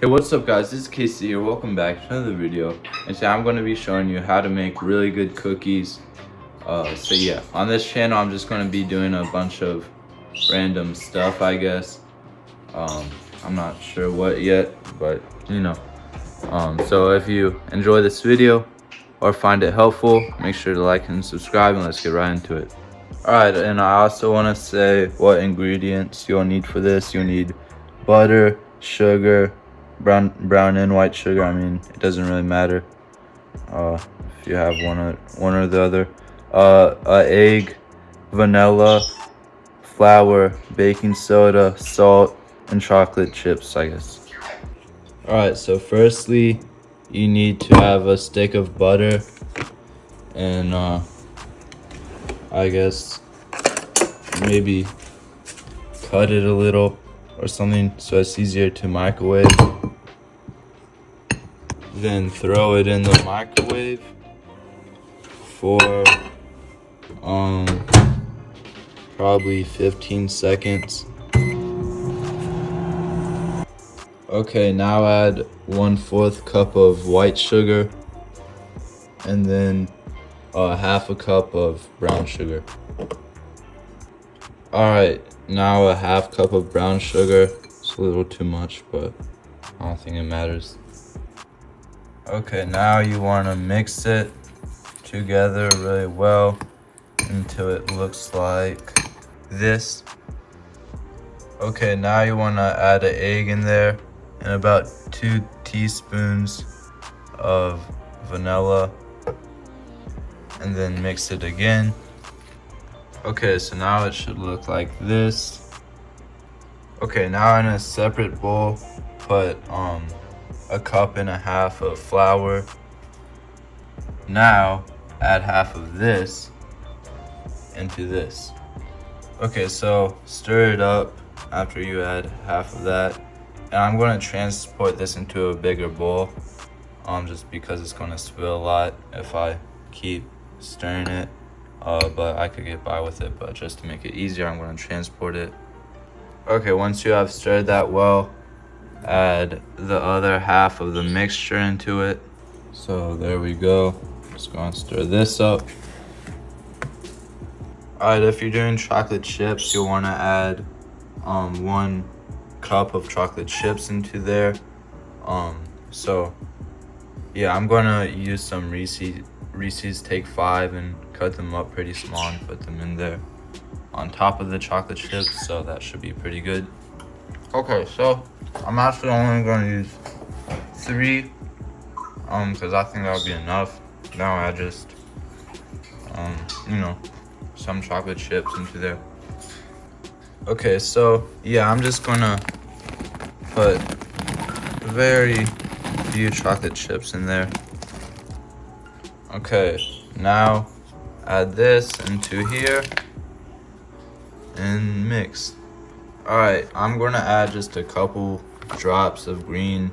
Hey, what's up guys, this is Casey here, welcome back to another video. And today I'm going to be showing you how to make really good cookies. So yeah, on this channel I'm just going to be doing a bunch of random stuff, I guess. I'm not sure what yet, but you know. So if you enjoy this video or find it helpful, make sure to like and subscribe, and let's get right into it. Alright, and I also want to say what ingredients you'll need for this. You'll need butter, sugar, brown and white sugar. I mean, it doesn't really matter if you have one or the other. An egg, vanilla, flour, baking soda, salt, and chocolate chips, I guess. Alright, so firstly, you need to have a stick of butter, and I guess maybe cut it a little or something so it's easier to microwave. Then throw it in the microwave for probably 15 seconds. Okay, now add 1/4 cup of white sugar and then half a cup of brown sugar. Alright, now a half cup of brown sugar. It's a little too much, but I don't think it matters. Okay, now you want to mix it together really well until it looks like this. Okay, now you want to add an egg in there and about 2 teaspoons of vanilla, and then mix it again. Okay, so now it should look like this. Okay, now in a separate bowl, put a cup and a half of flour. Now add half of this into this. Okay, so stir it up after you add half of that. And I'm going to transport this into a bigger bowl, just because it's going to spill a lot if I keep stirring it. But I could get by with it, but just to make it easier, I'm going to transport it. Okay, once you have stirred that well, add the other half of the mixture into it. So there we go. Just going to stir this up. Alright, if you're doing chocolate chips, you'll want to add 1 cup of chocolate chips into there. So yeah, I'm gonna use some Reese's Take 5 and cut them up pretty small and put them in there on top of the chocolate chips, so that should be pretty good. Okay, so I'm actually only gonna use 3 because I think that would be enough. Now I just some chocolate chips into there. Okay, so yeah, I'm just gonna put very few chocolate chips in there. Okay, now add this into here and mix. Alright, I'm gonna add just a couple drops of green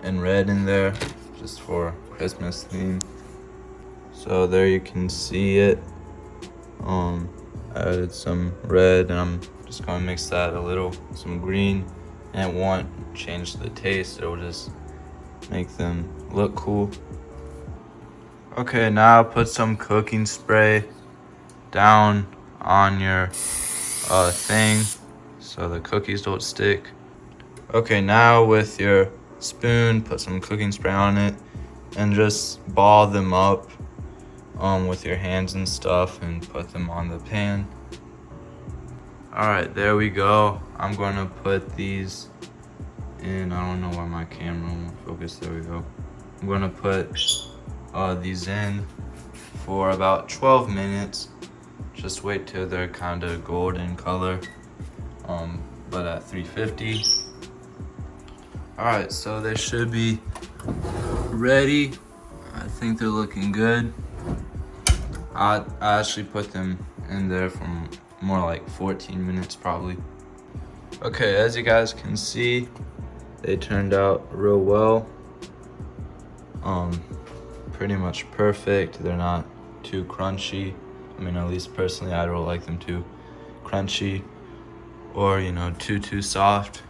and red in there just for Christmas theme. So there you can see it. Added some red, and I'm just gonna mix that a little, some green, and it won't change the taste, it'll just make them look cool. Okay, now put some cooking spray down on your thing so the cookies don't stick. Okay, now with your spoon, put some cooking spray on it and just ball them up with your hands and stuff and put them on the pan. Alright, there we go. I'm gonna put these in, I don't know where my camera won't focus, there we go. I'm gonna put these in for about 12 minutes. Just wait till they're kind of golden color, but at 350. Alright, so they should be ready. I think they're looking good. I actually put them in there for more like 14 minutes probably. Okay, as you guys can see, they turned out real well. Pretty much perfect. They're not too crunchy. I mean, at least personally, I don't like them too crunchy or too soft.